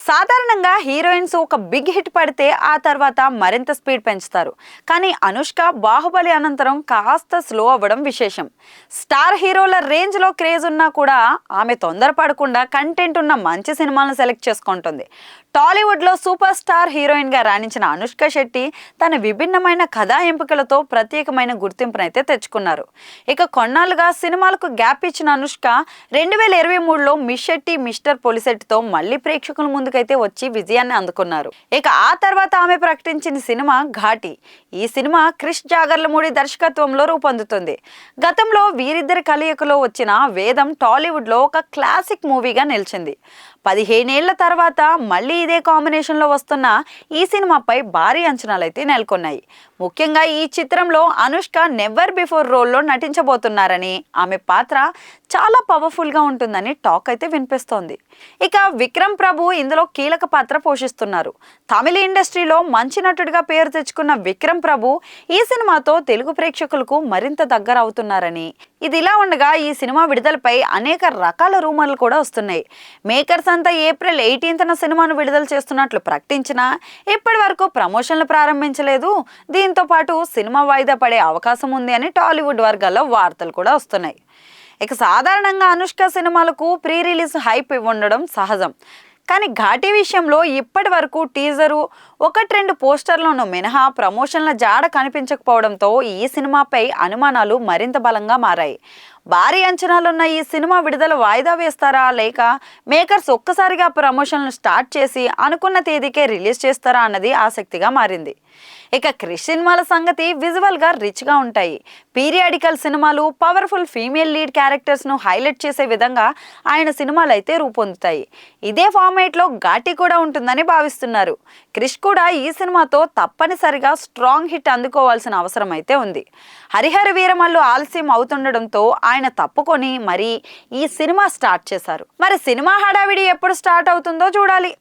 సాధారణంగా హీరోయిన్స్ ఒక big hit పడితే ఆ తర్వాత మరింత స్పీడ్ పెంచుతారు. కానీ అనుష్క బాహుబలి అనంతరం కాస్త స్లో అవ్వడం విశేషం. స్టార్ హీరోల రేంజ్లో క్రేజ్ ఉన్నా కూడా ఆమె తొందరపడకుండా కంటెంట్ ఉన్న మంచి సినిమాలను సెలెక్ట్ చేసుకుంటుంది. టాలీవుడ్లో సూపర్ స్టార్ హీరోయిన్గా రాణించిన అనుష్క శెట్టి తన విభిన్నమైన కథా ఎంపికలతో ప్రత్యేకమైన గుర్తింపునైతే తెచ్చుకున్నారు. ఇక కొన్నాళ్ళుగా సినిమాలకు గ్యాప్ ఇచ్చిన అనుష్క 2023లో మిస్ శెట్టి మిస్టర్ పొలిసెట్టితో మళ్ళీ ప్రేక్షకుల ముందుకైతే వచ్చి విజయాన్ని అందుకున్నారు. ఇక ఆ తర్వాత ఆమె ప్రకటించిన సినిమా ఘాటి. ఈ సినిమా క్రిష్ జాగర్లమూడి దర్శకత్వంలో రూపొందుతుంది. గతంలో వీరిద్దరి కలయికలో వచ్చిన వేదం టాలీవుడ్లో ఒక క్లాసిక్ మూవీగా నిలిచింది. 15 ఏళ్ల తర్వాత మళ్ళీ ఇదే కాంబినేషన్లో వస్తున్న ఈ సినిమాపై భారీ అంచనాలైతే నెలకొన్నాయి. ముఖ్యంగా ఈ చిత్రంలో అనుష్క నెవర్ బిఫోర్ రోల్లో నటించబోతున్నారని, ఆమె పాత్ర చాలా పవర్ఫుల్గా ఉంటుందని టాక్ అయితే వినిపిస్తోంది. ఇక విక్రమ్ ప్రభు ఇందులో కీలక పాత్ర పోషిస్తున్నారు. తమిళ ఇండస్ట్రీలో మంచి నటుడిగా పేరు తెచ్చుకున్న విక్రమ్ ప్రభు ఈ సినిమాతో తెలుగు ప్రేక్షకులకు మరింత దగ్గర అవుతున్నారని, ఇది ఇలా ఉండగా ఈ సినిమా విడుదలపై అనేక రకాల రూమర్లు కూడా వస్తున్నాయి. మేకర్స్ అంతా ఏప్రిల్ 18న సినిమాను విడుదల చేస్తున్నట్లు ప్రకటించినా ఇప్పటి వరకు ప్రమోషన్లు ప్రారంభించలేదు. దీంతో పాటు సినిమా వాయిదా పడే అవకాశం ఉంది అని టాలీవుడ్ వర్గాల్లో వార్తలు కూడా వస్తున్నాయి. ఇక సాధారణంగా అనుష్క సినిమాలకు ప్రీ రిలీజ్ హైప్ ఉండడం సహజం. కానీ ఘాటి విషయంలో ఇప్పటి వరకు టీజరు, 1-2 పోస్టర్లను మినహా ప్రమోషన్ల జాడ కనిపించకపోవడంతో ఈ సినిమాపై అనుమానాలు మరింత బలంగా మారాయి. భారీ అంచనాలున్న ఈ సినిమా విడుదల వాయిదా వేస్తారా, లేక మేకర్స్ ఒక్కసారిగా ప్రమోషన్లు స్టార్ట్ చేసి అనుకున్న తేదీకే రిలీజ్ చేస్తారా అన్నది ఆసక్తిగా మారింది. ఇక క్రిష్ సినిమాల సంగతి విజువల్గా రిచ్గా ఉంటాయి. పీరియాడికల్ సినిమాలు, పవర్ఫుల్ ఫీమేల్ లీడ్ క్యారెక్టర్స్ను హైలైట్ చేసే విధంగా ఆయన సినిమాలు అయితే రూపొందుతాయి. ఇదే ఫార్మేట్లో ఘాటి కూడా ఉంటుందని భావిస్తున్నారు. క్రిష్ కూడా ఈ సినిమాతో తప్పనిసరిగా స్ట్రాంగ్ హిట్ అందుకోవాల్సిన అవసరం అయితే ఉంది. హరిహర వీరమల్లు ఆలస్యం అవుతుండడంతో ఆయన తప్పుకొని మరీ ఈ సినిమా స్టార్ట్ చేశారు. మరి సినిమా హడావిడి ఎప్పుడు స్టార్ట్ అవుతుందో చూడాలి.